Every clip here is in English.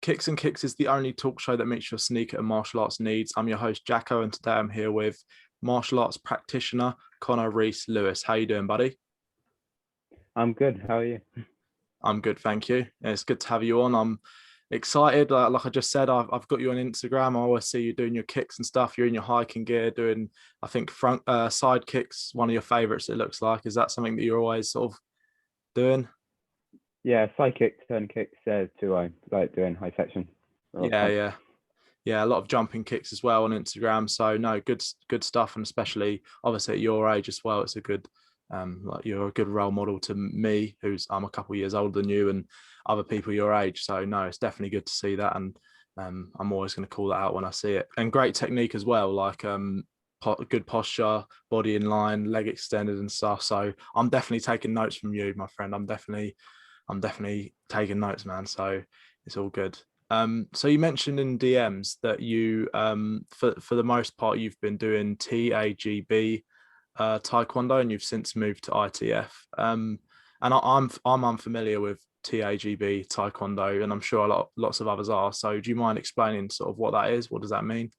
Kicks and Kicks is the only talk show that meets your sneaker and martial arts needs. I'm your host, Jacko, and today I'm here with martial arts practitioner Connor Rhys-Lewis. How you doing, buddy? I'm good. How are you? I'm good, thank you. It's good to have you on. I'm excited. Like I just said, I've got you on Instagram. I always see you doing your kicks and stuff. You're in your hiking gear doing, I think, front side kicks, one of your favorites, it looks like. Is that something that you're always sort of doing? Yeah, side kicks, turn kicks, too. I like doing high section. A lot of Yeah, fun. yeah, a lot of jumping kicks as well on Instagram. So no, good stuff, and especially obviously at your age as well. It's a good, like you're a good role model to me, I'm a couple of years older than you, and other people your age. So no, it's definitely good to see that, and I'm always going to call that out when I see it. And great technique as well, like good posture, body in line, leg extended and stuff. So I'm definitely taking notes from you, my friend. I'm definitely taking notes, man. So it's all good. So you mentioned in DMs that you, for the most part, you've been doing TAGB Taekwondo, and you've since moved to ITF. And I'm unfamiliar with TAGB Taekwondo, and I'm sure lots of others are. So do you mind explaining sort of what that is? What does that mean?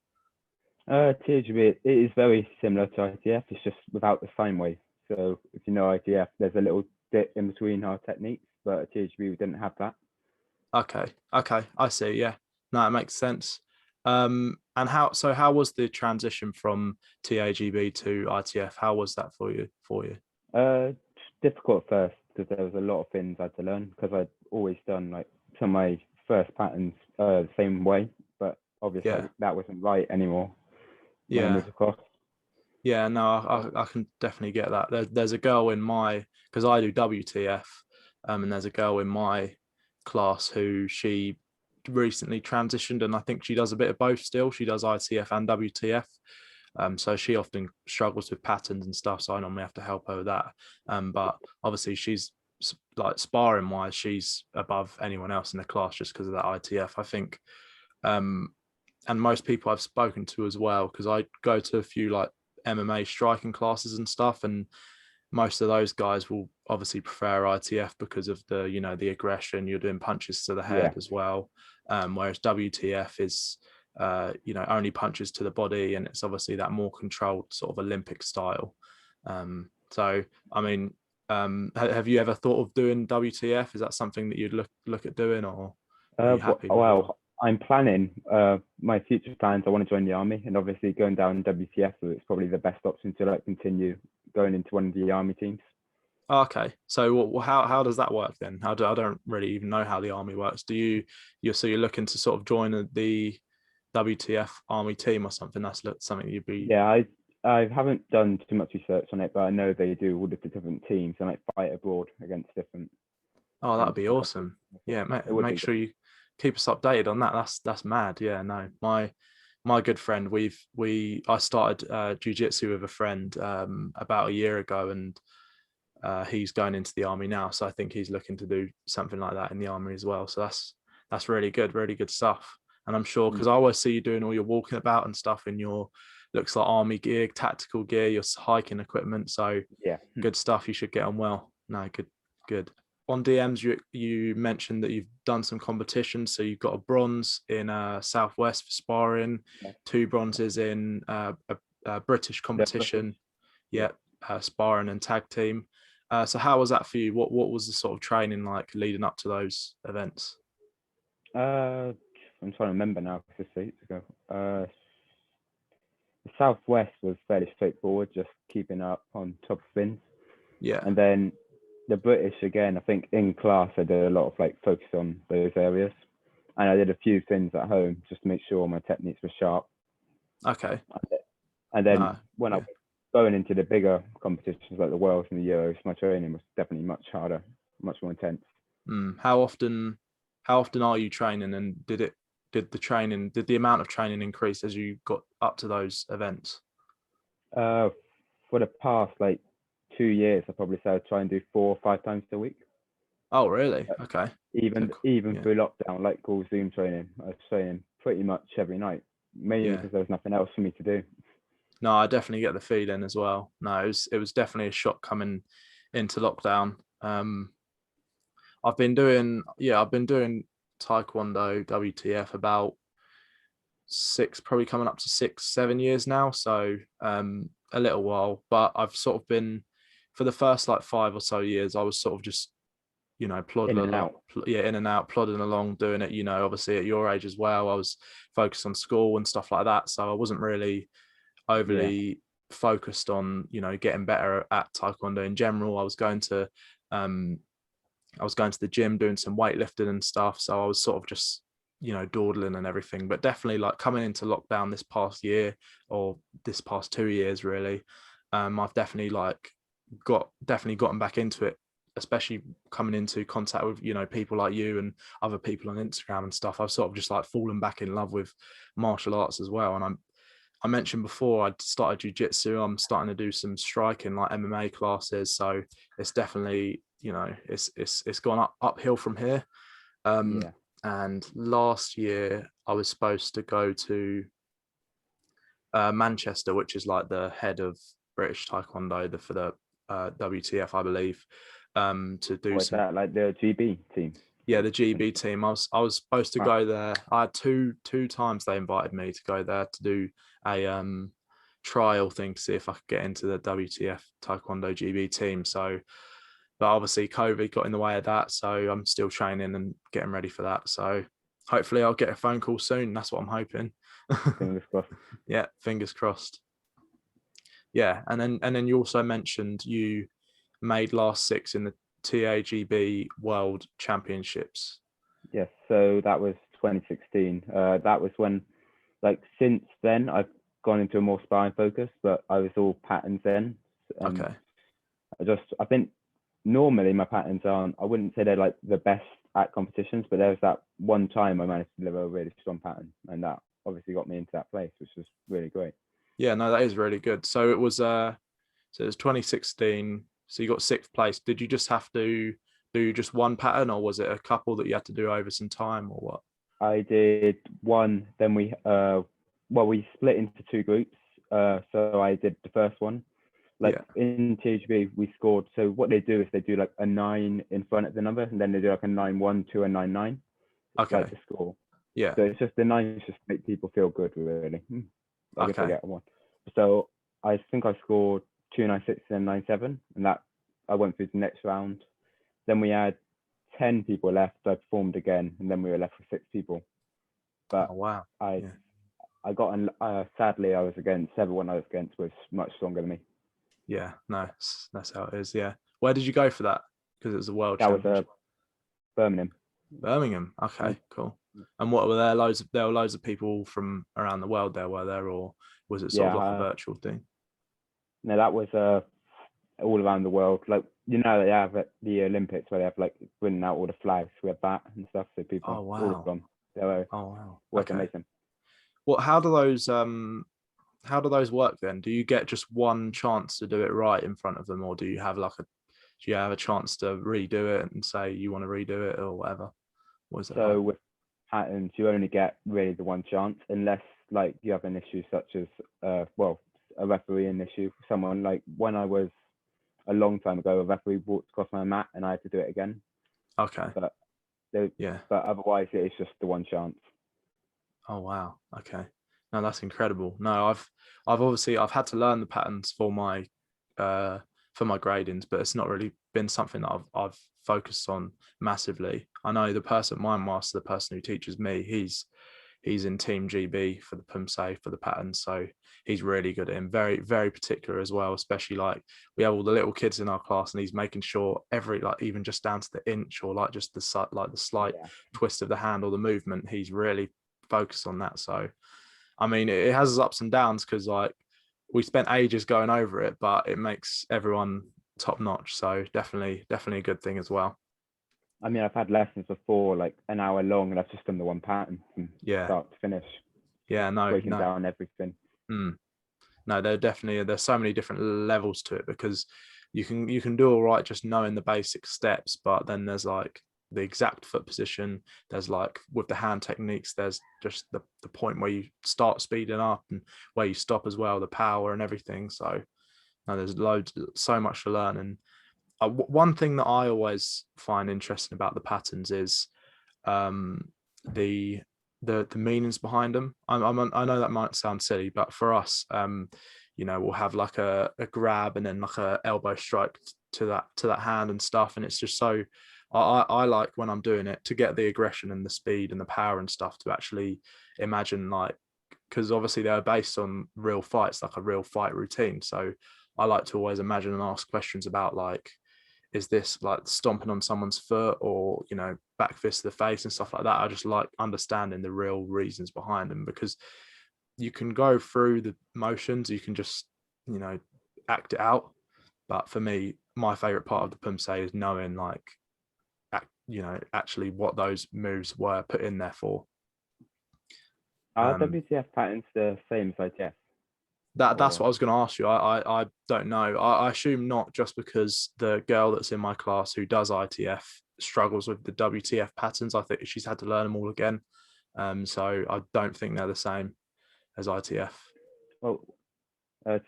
THB, it is very similar to ITF. It's just without the sine wave. So if you know ITF, there's a little dip in between our techniques, but at THB we didn't have that. Okay, I see. Yeah, no, it makes sense. And how was the transition from TAGB to ITF? How was that for you? Difficult at first because there was a lot of things I had to learn because I'd always done like some of my first patterns the same way, but obviously Yeah, that wasn't right anymore when I yeah, moved across. yeah. No, I can definitely get that. There's a girl in my, because I do WTF, and there's a girl in my class who she recently transitioned, and I think she does a bit of both still. She does ITF and WTF. So she often struggles with patterns and stuff. So I normally have to help her with that. But obviously she's like sparring wise, she's above anyone else in the class just because of that ITF, I think. Um, and most people I've spoken to as well, because I go to a few like MMA striking classes and stuff, and most of those guys will obviously prefer ITF because of the, the aggression. You're doing punches to the Yeah. head as well, whereas WTF is only punches to the body, and it's obviously that more controlled sort of Olympic style. So I mean, have you ever thought of doing WTF? Is that something that you'd look at doing, or are you happy with your... Well, I'm planning my future plans. I want to join the army, and obviously going down WTF is probably the best option to like continue going into one of the army teams. Okay, so how does that work then? I don't really even know how the army works. You're looking to sort of join the WTF army team or something? That's something you'd be... Yeah, I haven't done too much research on it, but I know they do all the different teams and like fight abroad against different Oh, that'd be countries. awesome. Yeah, It would make be sure good. you keep us updated on that. That's mad. Yeah, no, my good friend, I started jiu-jitsu with a friend about a year ago, and he's going into the army now. So I think he's looking to do something like that in the army as well. So that's really good stuff. And I'm sure, Mm. because I always see you doing all your walking about and stuff in your, looks like army gear, tactical gear, your hiking equipment. So Yeah. good stuff. You should get on well. No, good. On DMs, you mentioned that you've done some competitions. So you've got a bronze in Southwest for sparring, Yeah. two bronzes in a British The British. competition. Yeah. Yeah, sparring and tag team. So how was that for you? What was the sort of training like leading up to those events? I'm trying to remember now because it's 8 ago. The Southwest was fairly straightforward, just keeping up on top of things. Yeah, And then the British, again, I think in class I did a lot of like focus on those areas. And I did a few things at home just to make sure my techniques were sharp. okay, And then no, when I yeah. was going into the bigger competitions like the Worlds and the Euros, my training was definitely much harder, much more intense. How often are you training, and did the amount of training increase as you got up to those events? Uh, for the past like 2 years, I probably say I try and do 4 or 5 times a week. Oh, really? Uh, Okay. So, even yeah, through lockdown, like all Zoom training, I was training pretty much every night, mainly yeah. because there was nothing else for me to do. No, I definitely get the feeling as well. No, it was definitely a shock coming into lockdown. I've been doing Taekwondo WTF about probably coming up to 6-7 years now. So a little while, but I've sort of been, for the first like 5 or so years, I was sort of just, plodding In and along, out. in and out, plodding along, doing it, obviously at your age as well. I was focused on school and stuff like that. So I wasn't really Yeah. overly focused on, getting better at Taekwondo in general. I was going to the gym, doing some weightlifting and stuff. So I was sort of just, dawdling and everything. But definitely like coming into lockdown this past year, or this past 2 years really, I've definitely gotten back into it, especially coming into contact with, people like you and other people on Instagram and stuff. I've sort of just like fallen back in love with martial arts as well. And I mentioned before I started jiu-jitsu. I'm starting to do some striking, like MMA classes. So it's definitely, it's gone uphill from here. Yeah. And last year I was supposed to go to Manchester, which is like the head of British Taekwondo for the WTF, I believe, to do Was that like the GB team? Yeah, the GB team. I was supposed to go there. I had two times they invited me to go there to do a trial thing to see if I could get into the WTF Taekwondo GB team. So, but obviously COVID got in the way of that. So I'm still training and getting ready for that. So hopefully I'll get a phone call soon. That's what I'm hoping. Fingers crossed. Yeah, fingers crossed. Yeah, and then you also mentioned you made last 6 in the TAGB World Championships. Yes, so that was 2016. That was when, like, since then I've gone into a more sparring focus, but I was all patterns then. Okay. I think normally my patterns aren't, I wouldn't say they're like the best at competitions, but there was that one time I managed to deliver a really strong pattern, and that obviously got me into that place, which was really great. Yeah, no, that is really good. So it was 2016. So you got 6th place. Did you just have to do just one pattern, or was it a couple that you had to do over some time, or what? I did one, then we split into 2 groups. So I did the first one. Like in THB, we scored. So what they do is they do like a 9 in front of the number, and then they do like a 9-1, 2, and 9-9. It's like the score. Yeah. So it's just the 9s just make people feel good, really. Like if they get one. So I think I scored 2-9-6 and 9-7, and that I went through the next round. Then we had 10 people left. I performed again, and then we were left with 6 people. But wow. I got on. Sadly, I was against everyone I was against was much stronger than me. Yeah, no, that's how it is. Yeah. Where did you go for that? Because it was a world That championship. was Birmingham. Birmingham. Okay, cool. And what were there? There were loads of people from around the world there, were there, or was it sort of like a virtual thing? No, that was all around the world. Like, they have at the Olympics where they have like bringing out all the flags. We had that and stuff. So people all of them. They were amazing. Well, how do those work then? Do you get just one chance to do it right in front of them, or do you have a chance to redo it and say you want to redo it or whatever? What is it so like? with patterns, you only get really the one chance, unless like you have an issue such as a refereeing issue. Someone like when I was a long time ago, a referee walked across my mat and I had to do it again. Okay. But yeah. But otherwise, it is just the one chance. Oh wow. Okay. No, that's incredible. No, I've had to learn the patterns for my gradings, but it's not really been something that I've focused on massively. I know my master, the person who teaches me, he's in Team GB for the PUMSE for the patterns, so he's really good at him. Very, very particular as well. Especially like we have all the little kids in our class, and he's making sure every even just down to the inch or just the slight twist of the hand or the movement. He's really focused on that. So I mean, it has its ups and downs because like we spent ages going over it, but it makes everyone top notch. So definitely a good thing as well. I mean, I've had lessons before, like an hour long, and I've just done the one pattern from start to finish. Yeah, breaking down everything. No, there's so many different levels to it, because you can do all right just knowing the basic steps, but then there's like the exact foot position. There's like with the hand techniques, there's just the point where you start speeding up and where you stop as well, the power and everything. So no, there's so much to learn. And one thing that I always find interesting about the patterns is the the meanings behind them. I know that might sound silly, but for us, we'll have like a grab and then like a elbow strike to that hand and stuff, and it's just so. I like when I'm doing it to get the aggression and the speed and the power and stuff to actually imagine, like, because obviously they're based on real fights, like a real fight routine. So I like to always imagine and ask questions about, like, is this like stomping on someone's foot or, back fist to the face and stuff like that. I just like understanding the real reasons behind them, because you can go through the motions, you can just, act it out. But for me, my favorite part of the Pumse is knowing, like, actually what those moves were put in there for. Are WTF patterns the same as ITF? That's what I was going to ask you. I don't know. I assume not, just because the girl that's in my class who does ITF struggles with the WTF patterns. I think she's had to learn them all again. So I don't think they're the same as ITF. Well, I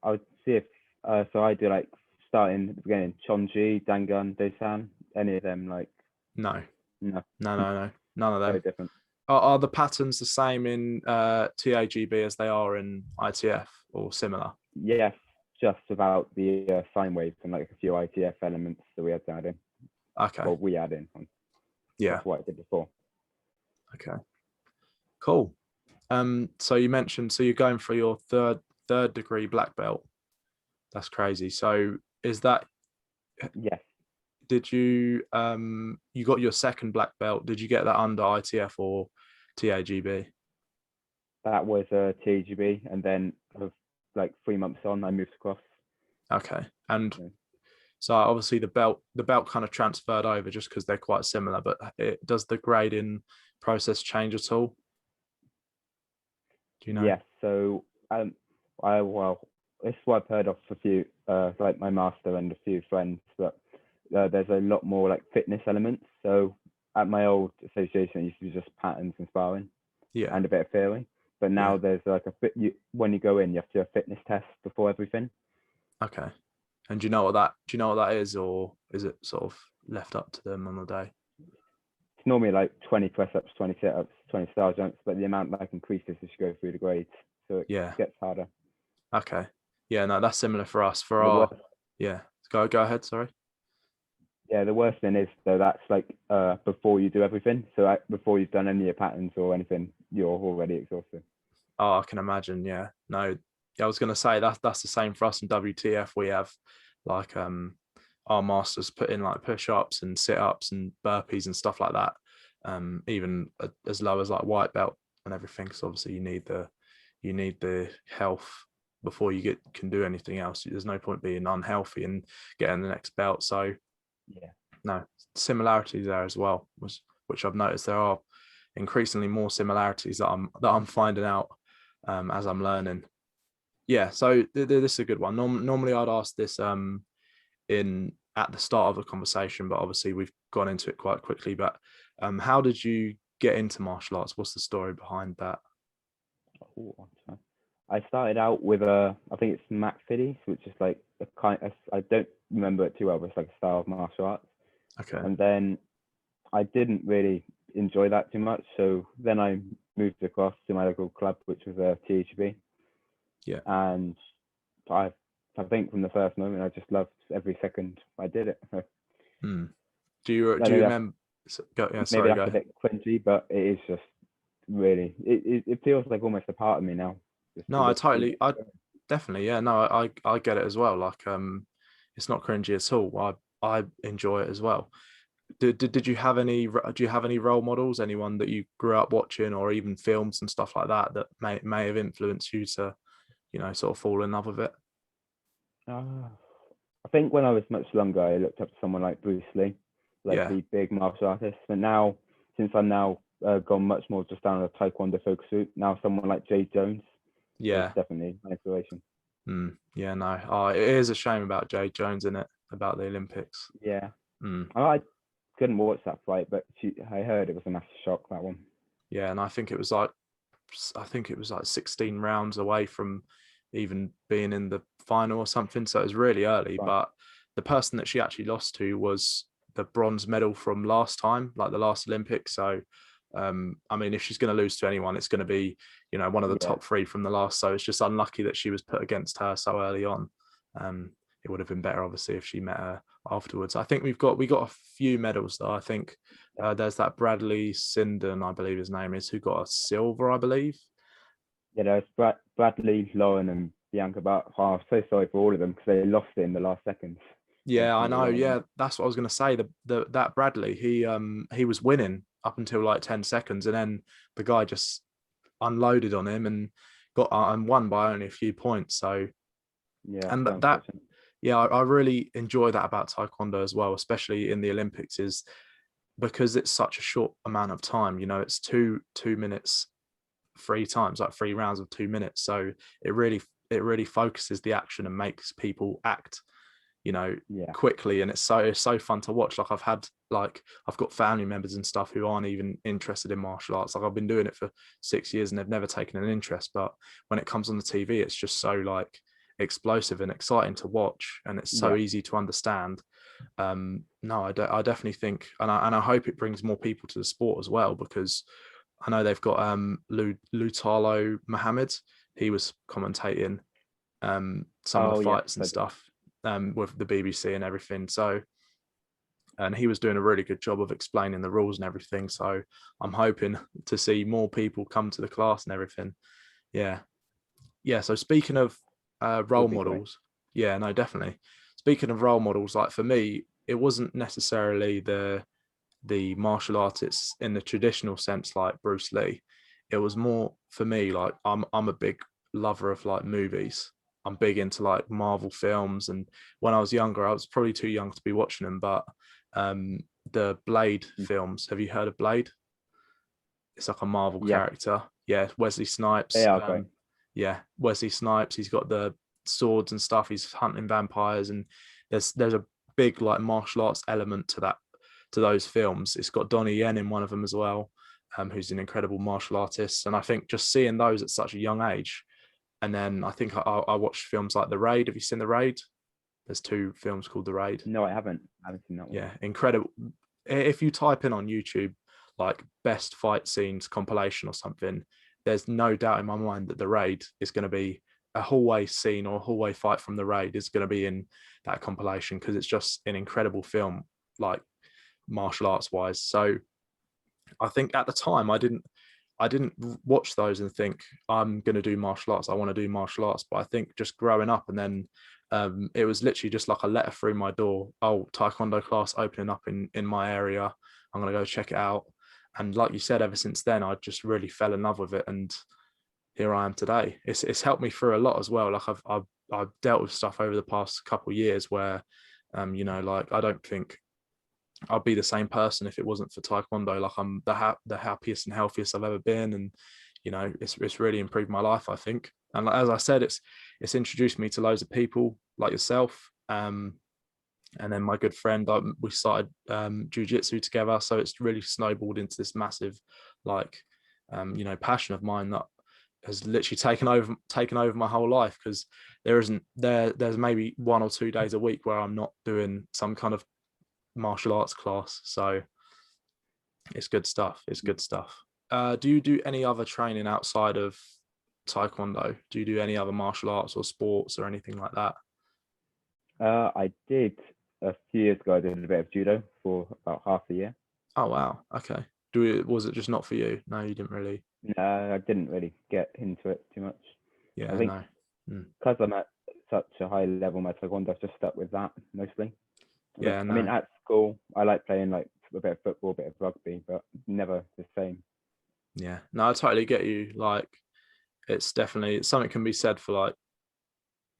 would see if so I do, like, starting at the beginning, Chonji, Dangun, Dosan, any of them, like. No. No. None of them. Very different. Are the patterns the same in TAGB as they are in ITF, or similar? Yes, just about the sine waves and like a few ITF elements that we had to add in. Okay. Well, we add in. Yeah. That's what I did before. Okay. Cool. So you mentioned, so you're going for your third degree black belt. That's crazy. So is that? Yes. Did you you got your second black belt? Did you get that under ITF or TAGB? That was TAGB, and then like 3 months on, I moved across. Okay. And so obviously the belt kind of transferred over just because they're quite similar, but does the grading process change at all? Do you know? Yes. So this is what I've heard of a few, like my master and a few friends, but there's a lot more like fitness elements. So at my old association, it used to be just patterns and sparring, and a bit of theory. But now there's like when you go in, you have to do a fitness test before everything. Okay. And do you know what that is, or is it sort of left up to them on the day? It's normally like 20 press-ups, 20 sit-ups, 20 star jumps, but the amount like increases as you go through the grades, so it gets harder. Okay. Yeah, no, that's similar for us. Go ahead, sorry. Yeah, the worst thing is, though, that's like before you do everything. So before you've done any of your patterns or anything, you're already exhausted. Oh, I can imagine. Yeah. No, I was going to say that's the same for us in WTF. We have like our masters put in like push-ups and sit-ups and burpees and stuff like that. Even as low as like white belt and everything. So obviously you need the health before you can do anything else. There's no point being unhealthy and getting the next belt. So no, similarities there as well, which I've noticed there are increasingly more similarities that I'm finding out as I'm learning. Yeah, so this is a good one. Normally I'd ask this at the start of a conversation, but obviously we've gone into it quite quickly. But how did you get into martial arts? What's the story behind that? I started out with I think it's Mac Fiddy, which is like I don't remember it too well, but it's like a style of martial arts. Okay. And then I didn't really enjoy that too much, so then I moved across to my local club, which was THB. Yeah. And I think from the first moment, I just loved every second I did it. Do you remember? Maybe that's a bit cringy, but it is just really it feels like almost a part of me now. No, I definitely, yeah, no, I get it as well. Like, it's not cringy at all. I enjoy it as well. Did you have any? Do you have any role models? Anyone that you grew up watching, or even films and stuff like that may have influenced you to, sort of fall in love with it? I think when I was much younger, I looked up to someone like Bruce Lee, the big martial artist. But now, since I'm now gone much more just down a Taekwondo focus route, now someone like Jay Jones. Yeah, definitely an inspiration. Yeah, no. Oh, it is a shame about Jay Jones, in it, about the Olympics. Yeah. I couldn't watch that fight, but I heard it was a massive shock, that one. Yeah, and I think it was like 16 rounds away from even being in the final or something. So it was really early. Right. But the person that she actually lost to was the bronze medal from last time, like the last Olympics. So I mean, if she's going to lose to anyone, it's going to be, you know, one of the top three from the last. So it's just unlucky that she was put against her so early on. It would have been better, obviously, if she met her afterwards. I think we got a few medals though. I think there's that Bradley Sinden, I believe his name is, who got a silver, I believe. Yeah, there's Bradley, Lauren, and Bianca. But I'm so sorry for all of them because they lost it in the last seconds. Yeah, I know. Yeah, that's what I was going to say. That Bradley, he was winning up until like 10 seconds, and then the guy just unloaded on him and got and won by only a few points. So yeah, and that yeah, I really enjoy that about Taekwondo as well, especially in the Olympics, is because it's such a short amount of time. You know, it's two minutes, three times, like 3 rounds of 2 minutes. So it really focuses the action and makes people act, you know, quickly. And it's so fun to watch. Like I've got family members and stuff who aren't even interested in martial arts. Like I've been doing it for 6 years and they've never taken an interest. But when it comes on the TV, it's just so like explosive and exciting to watch, and it's so easy to understand. No, I definitely think, and I hope it brings more people to the sport as well, because I know they've got Lutalo Mohammed. He was commentating some of the fights and stuff with the BBC and everything. So, and he was doing a really good job of explaining the rules and everything. So I'm hoping to see more people come to the class and everything. Yeah. So speaking of role models, no, definitely. Speaking of role models, like for me, it wasn't necessarily the martial artists in the traditional sense like Bruce Lee. It was more for me like I'm a big lover of like movies. I'm big into like Marvel films, and when I was younger, I was probably too young to be watching them, but the Blade films. Have you heard of Blade? It's like a Marvel character. Yeah, Wesley Snipes. Wesley Snipes. He's got the swords and stuff. He's hunting vampires, and there's a big like martial arts element to those films. It's got Donnie Yen in one of them as well, who's an incredible martial artist. And I think just seeing those at such a young age, and then I think I watched films like The Raid. Have you seen The Raid? There's 2 films called The Raid. No, I haven't seen that one. Yeah, incredible. If you type in on YouTube like best fight scenes compilation or something, there's no doubt in my mind that The Raid is going to be a hallway scene, or a hallway fight from The Raid is going to be in that compilation, because it's just an incredible film, like martial arts wise. So I think at the time I didn't watch those and think I'm going to do martial arts. I want to do martial arts. But I think just growing up, and then it was literally just like a letter through my door. Oh, Taekwondo class opening up in my area. I'm going to go check it out. And like you said, ever since then, I just really fell in love with it. And here I am today. It's helped me through a lot as well. Like I've dealt with stuff over the past couple of years where, you know, like I don't think I'd be the same person if it wasn't for Taekwondo. Like I'm the happiest and healthiest I've ever been, and you know, it's really improved my life, I think. And as I said, it's introduced me to loads of people like yourself, and then my good friend. We started jiu-jitsu together, so it's really snowballed into this massive, like, you know, passion of mine that has literally taken over my whole life, because there's maybe 1 or 2 days a week where I'm not doing some kind of martial arts class. So it's good stuff. Do you do any other training outside of Taekwondo? Do you do any other martial arts or sports or anything like that? I did a few years ago. I did a bit of judo for about half a year. Oh wow, okay. Was it just not for you? No, you didn't really. No, I didn't really get into it too much. Yeah, I think because I'm at such a high level, my Taekwondo, I've just stuck with that mostly. Yeah, I mean, at school, I like playing like a bit of football, a bit of rugby, but never the same. Yeah, no, I totally get you. Like, it's definitely something can be said for like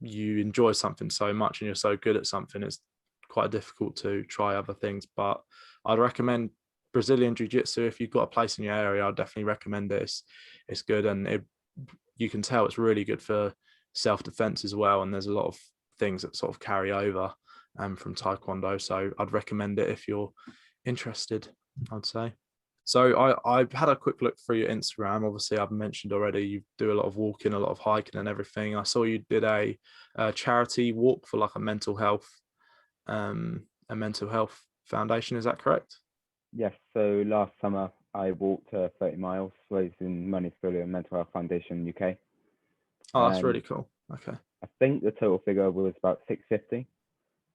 you enjoy something so much and you're so good at something. It's quite difficult to try other things, but I'd recommend Brazilian Jiu-Jitsu if you've got a place in your area. I'd definitely recommend it. It's good, and you can tell it's really good for self-defense as well. And there's a lot of things that sort of carry over from Taekwondo. So I'd recommend it if you're interested, I'd say. So I've had a quick look through your Instagram. Obviously, I've mentioned already you do a lot of walking, a lot of hiking and everything. I saw you did a charity walk for like a mental health foundation. Is that correct? Yes. So last summer, I walked 30 miles, raising money for the Mental Health Foundation UK. Oh, that's And really cool. Okay. I think the total figure was about 650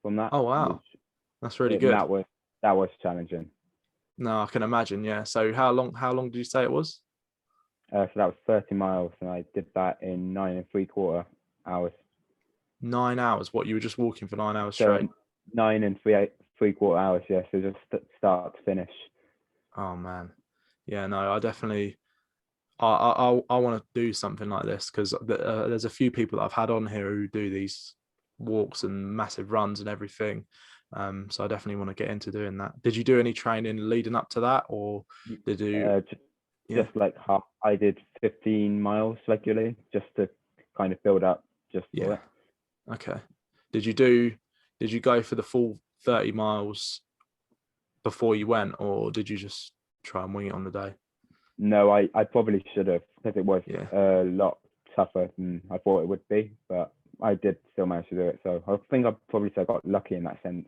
from that. Oh, wow. That's really good. That was challenging. No, I can imagine. Yeah. So how long did you say it was? So that was 30 miles, and I did that in 9 3/4 hours. 9 hours. What, you were just walking for 9 hours So straight? 9 3/4 hours, yeah. So just start to finish. Oh man. Yeah, no, I definitely I want to do something like this because there's a few people that I've had on here who do these walks and massive runs and everything. So I definitely want to get into doing that. Did you do any training leading up to that, or did you? Yeah, Just like half. I did 15 miles regularly just to kind of build up just for yeah. it. Okay. Did you do? Did you go for the full 30 miles before you went, or did you just try and wing it on the day? No, I probably should have, because it was Yeah. a lot tougher than I thought it would be, but I did still manage to do it. So I think I probably say I got lucky in that sense.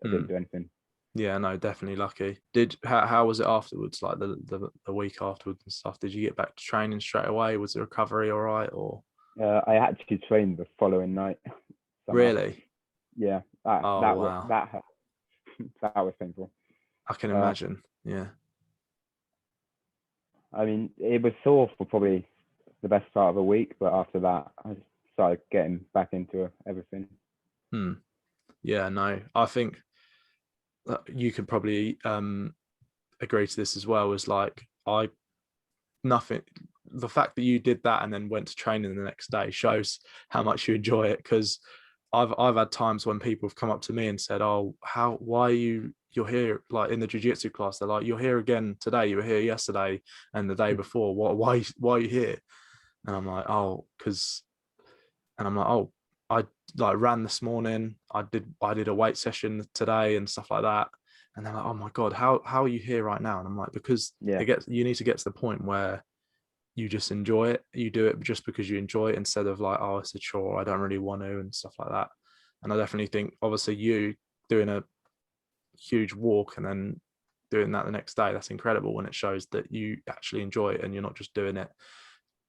I didn't do anything. Yeah, no, definitely lucky. How was it afterwards? Like the week afterwards and stuff? Did you get back to training straight away? Was the recovery all right? Or I actually trained the following night somehow. really? Yeah, Oh wow, that was painful. I can imagine. Yeah. I mean, it was sore for probably the best part of a week, but after that, I started getting back into everything. Yeah, no, I think that you could probably agree to this as well. Is like nothing. The fact that you did that and then went to training the next day shows how much you enjoy it. Because I've had times when people have come up to me and said, "Oh, why you're here?" Like in the jiu-jitsu class, they're like, "You're here again today. You were here yesterday and the day before. Why are you here?" And I'm like, "Oh, because," and I'm like, "Oh, I like ran this morning. I did a weight session today and stuff like that." And they're like, "Oh my God, how are you here right now?" And I'm like, "Because Yeah, you need to get to the point where you just enjoy it. You do it just because you enjoy it instead of like, oh, it's a chore, I don't really want to, and stuff like that." And I definitely think, obviously, you doing a huge walk and then doing that the next day, that's incredible when it shows that you actually enjoy it and you're not just doing it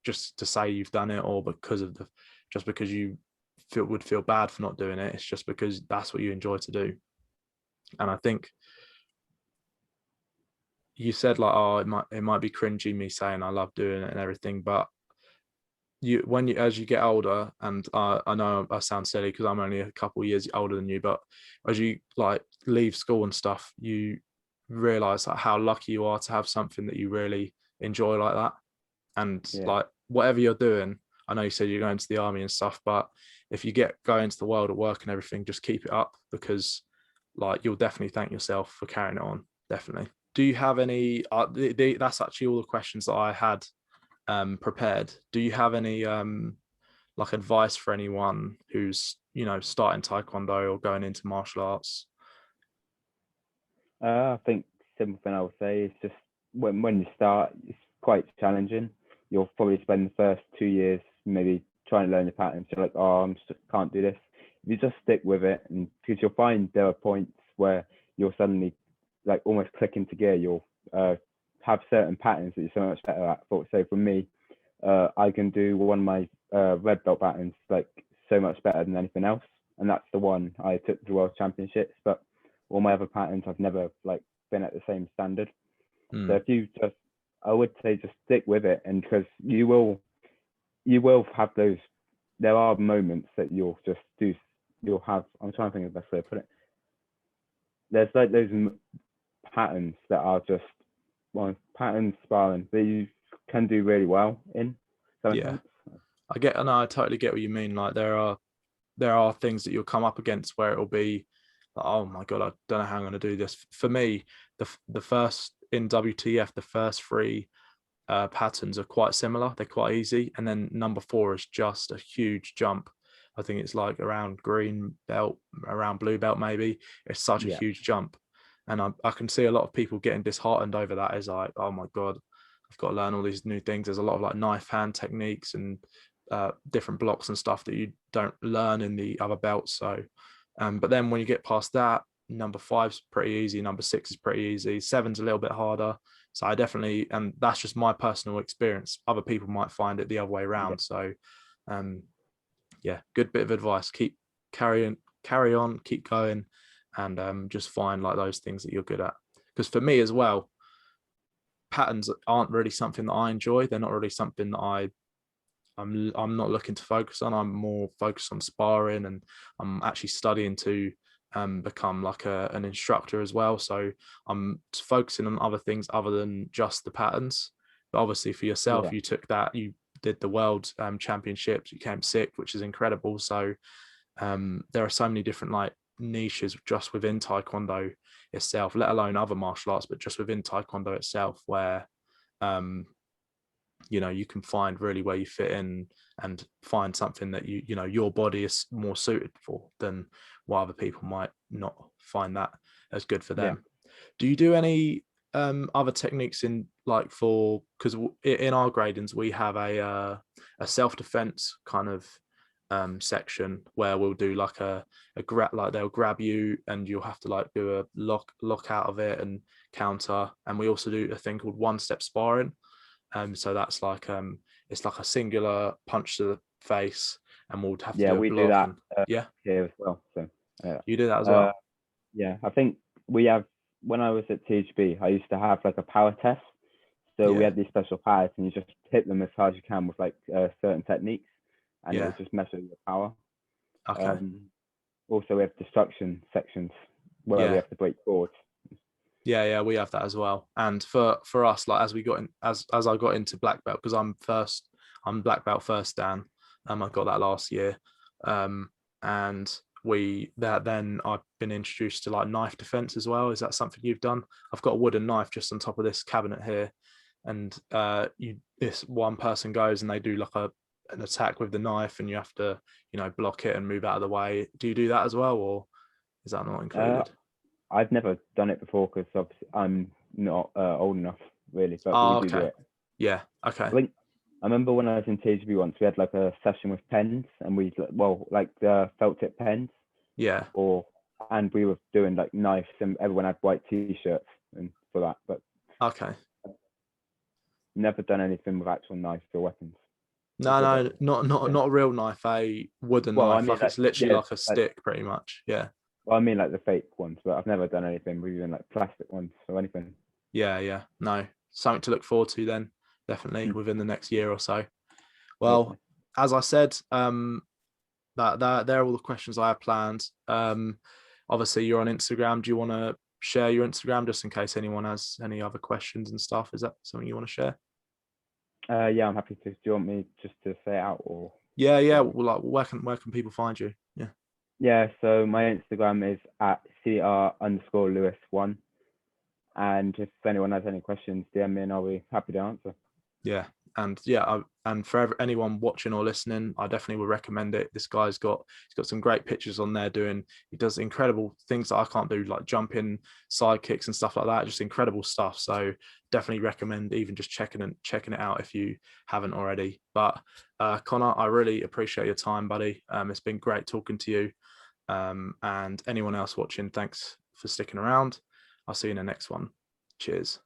just to say you've done it, or just because you would feel bad for not doing it. It's just because that's what you enjoy to do. And I think you said like, oh, it might be cringy me saying I love doing it and everything, but as you get older, and I know I sound silly because I'm only a couple of years older than you, but as you like leave school and stuff, you realize like how lucky you are to have something that you really enjoy like that. And yeah, like whatever you're doing, I know you said you're going to the army and stuff, but if you go into the world of work and everything, just keep it up, because like you'll definitely thank yourself for carrying it on. Definitely. Do you have any? That's actually all the questions that I had prepared. Do you have any like advice for anyone who's starting taekwondo or going into martial arts? I think simple thing I would say is just when you start, it's quite challenging. You'll probably spend the first 2 years maybe trying to learn your patterns. You're like, oh, can't do this. If you just stick with it, and because you'll find there are points where you'll suddenly like almost click into gear. You'll have certain patterns that you're so much better at. So for me, I can do one of my red belt patterns like so much better than anything else, and that's the one I took to the World Championships. But all my other patterns, I've never like been at the same standard. So if you just, I would say just stick with it, and because you will have those. There are moments that you'll just do. You'll have. I'm trying to think of the best way to put it. There's like those patterns that are just pattern sparring that you can do really well in. Does that make Yeah, sense? I totally get what you mean. Like there are things that you'll come up against where it'll be like, oh my God, I don't know how I'm going to do this. For me, the first in WTF, the first three patterns are quite similar. They're quite easy. And then number 4 is just a huge jump. I think it's like around green belt, around blue belt, maybe. It's such a Yeah. huge jump. And I can see a lot of people getting disheartened over that. Is like, oh my God, I've got to learn all these new things. There's a lot of like knife hand techniques and different blocks and stuff that you don't learn in the other belts. So, but then when you get past that, number 5's pretty easy. Number 6 is pretty easy. 7's a little bit harder. So I definitely, and that's just my personal experience. Other people might find it the other way Yeah. around. So yeah, good bit of advice. Keep carry on, keep going, and just find like those things that you're good at. Because for me as well, patterns aren't really something that I enjoy. They're not really something that I'm not looking to focus on. I'm more focused on sparring, and I'm actually studying to become like an instructor as well. So I'm focusing on other things other than just the patterns. But obviously for yourself, Yeah. you took that, you did the world championships, you came sixth, which is incredible. So there are so many different like niches just within Taekwondo itself, let alone other martial arts, but just within Taekwondo itself, where um, you can find really where you fit in and find something that your body is more suited for than what other people might not find that as good for Yeah. them. Do you do any other techniques in like for, because in our gradings we have a self-defense kind of section where we'll do like a grab, like they'll grab you and you'll have to like do a lock out of it and counter, and we also do a thing called one-step sparring. So that's like it's like a singular punch to the face, and we'll have to Yeah, do a we do block. that And yeah, here as well. So you do that as uh, well. yeah, I think we have, when I was at THB, I used to have like a power test. So we Yeah, had these special powers, and you just hit them as hard as you can with like certain techniques, and it yeah. would just measure your power. Okay. Also, we have destruction sections where we Yeah, have to break boards. yeah. We have that as well. And for us, like as we got in, as I got into black belt, because I'm black belt first Dan. I got that last year. And then I've been introduced to like knife defense as well. Is that something you've done? I've got a wooden knife just on top of this cabinet here, and this one person goes and they do like an attack with the knife, and you have to block it and move out of the way. Do you do that as well, or is that not Uh, included? I've never done it before because I'm not old enough really, but we Oh, do okay. it. Yeah. Okay. I think I remember when I was in THB once, we had like a session with pens, and like the felt tip pens, Yeah. and we were doing like knives, and everyone had white t-shirts and for that, but Okay. never done anything with actual knives or weapons. No, Did it? no, not a real knife, a wooden Well, I knife. mean, Like like, it's literally yeah, like a like, stick, pretty much. Yeah. well, I mean, like the fake ones, but I've never done anything with even like plastic ones or anything. Yeah. Yeah. No, something to look forward to then, definitely Mm, within the next year or so. Well, hopefully. as I said, that they're all the questions I have planned. Obviously you're on Instagram. Do you want to share your Instagram just in case anyone has any other questions and stuff? Is that something you want to share? Yeah, I'm happy to. Do you want me just to say it out or? Yeah, yeah. What? Well, like where can people find you? Yeah. Yeah, so my Instagram is at cr_lewis1, and if anyone has any questions, DM me and I'll be happy to answer. Yeah, and yeah, and for anyone watching or listening, I definitely would recommend it. This guy's got some great pictures on there. He does incredible things that I can't do, like jumping side kicks and stuff like that. Just incredible stuff. So definitely recommend even just checking it out if you haven't already. But Connor, I really appreciate your time, buddy. It's been great talking to you. And anyone else watching, thanks for sticking around. I'll see you in the next one. Cheers.